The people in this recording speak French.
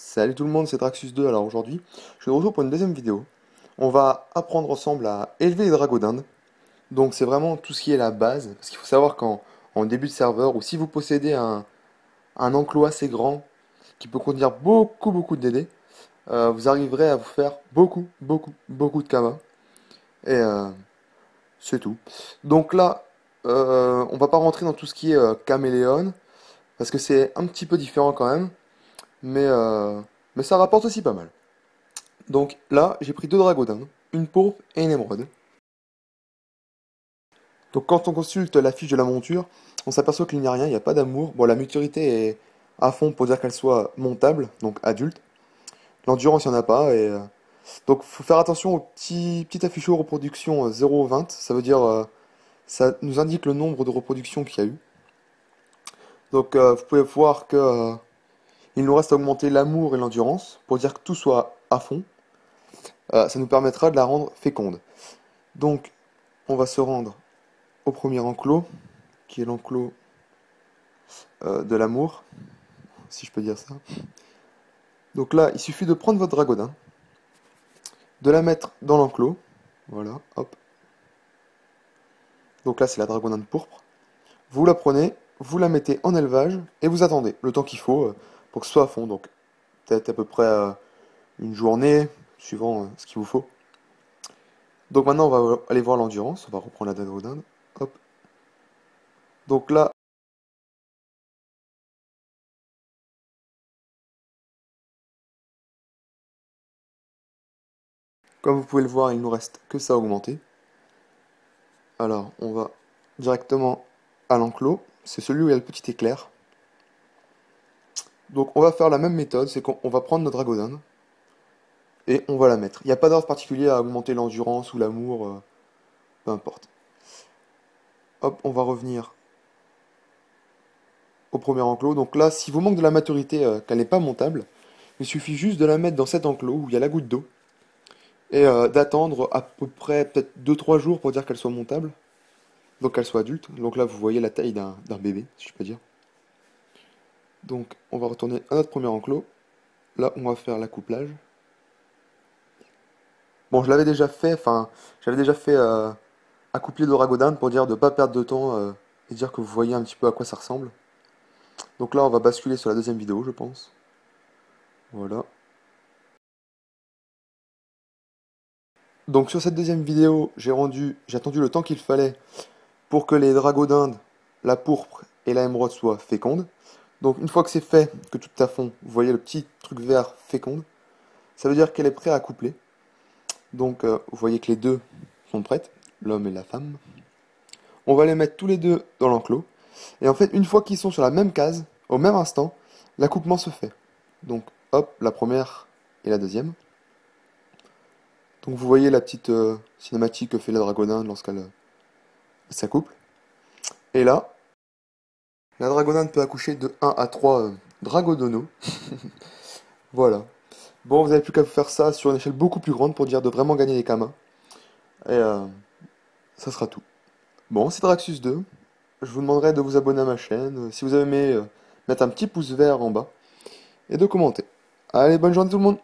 Salut tout le monde, c'est Draxus 2. Alors aujourd'hui, je suis de retour pour une deuxième vidéo. On va apprendre ensemble à élever les dragons d'Inde. Donc c'est vraiment tout ce qui est la base. Parce qu'il faut savoir qu'en début de serveur, ou si vous possédez un enclos assez grand, qui peut contenir beaucoup de DD, vous arriverez à vous faire beaucoup de kamas. Et c'est tout. Donc là, on va pas rentrer dans tout ce qui est caméléon, parce que c'est un petit peu différent quand même. Mais, euh, mais ça rapporte aussi pas mal. Donc là, j'ai pris deux dragodins, une pourpre et une émeraude. Donc quand on consulte la fiche de la monture, on s'aperçoit qu'il n'y a rien, il n'y a pas d'amour. Bon, la maturité est à fond pour dire qu'elle soit montable, donc adulte. L'endurance, il n'y en a pas. Donc faut faire attention au petit affichage reproduction 0,20. Ça veut dire, ça nous indique le nombre de reproductions qu'il y a eu. Donc vous pouvez voir que il nous reste à augmenter l'amour et l'endurance pour dire que tout soit à fond. Ça nous permettra de la rendre féconde. Donc on va se rendre au premier enclos, qui est l'enclos de l'amour, si je peux dire ça. Donc là, il suffit de prendre votre dragodin, de la mettre dans l'enclos. Voilà, hop. Donc là, c'est la dragodin de pourpre. Vous la prenez, vous la mettez en élevage et vous attendez le temps qu'il faut pour que ce soit à fond. Donc peut-être à peu près une journée, suivant ce qu'il vous faut. Donc maintenant, on va aller voir l'endurance. On va reprendre la dragodin. Hop. Donc là, comme vous pouvez le voir, il nous reste que ça à augmenter. Alors, on va directement à l'enclos. C'est celui où il y a le petit éclair. Donc, on va faire la même méthode, c'est qu'on va prendre notre dragodin et on va la mettre. Il n'y a pas d'ordre particulier à augmenter l'endurance ou l'amour, peu importe. Hop, on va revenir au premier enclos. Donc là, si vous manque de la maturité, qu'elle n'est pas montable, il suffit juste de la mettre dans cet enclos où il y a la goutte d'eau et d'attendre à peu près peut-être 2 3 jours pour dire qu'elle soit montable. Donc qu'elle soit adulte. Donc là, vous voyez la taille d'un bébé, si je peux dire. Donc, on va retourner à notre premier enclos. Là, on va faire l'accouplage. Bon, je l'avais déjà fait, enfin, j'avais déjà fait accoupler le ragondin pour dire de ne pas perdre de temps et dire que vous voyez un petit peu à quoi ça ressemble. Donc là, on va basculer sur la deuxième vidéo, je pense. Voilà. Donc sur cette deuxième vidéo, j'ai attendu le temps qu'il fallait pour que les dragons d'Inde, la pourpre et la émeraude soient fécondes. Donc une fois que c'est fait, que tout est à fond, vous voyez le petit truc vert féconde, ça veut dire qu'elle est prête à coupler. Donc vous voyez que les deux sont prêtes, l'homme et la femme. On va les mettre tous les deux dans l'enclos. Et en fait, une fois qu'ils sont sur la même case, au même instant, l'accouplement se fait. Donc, hop, la première et la deuxième. Donc, vous voyez la petite cinématique que fait la dragoninde lorsqu'elle s'accouple. Et là, la dragoninde peut accoucher de 1 à 3 dragodonos. Voilà. Bon, vous n'avez plus qu'à faire ça sur une échelle beaucoup plus grande pour dire de vraiment gagner les kamas. Et ça sera tout. Bon, c'est Draxus 2. Je vous demanderai de vous abonner à ma chaîne. Si vous avez aimé, mettre un petit pouce vert en bas. Et de commenter. Allez, bonne journée tout le monde!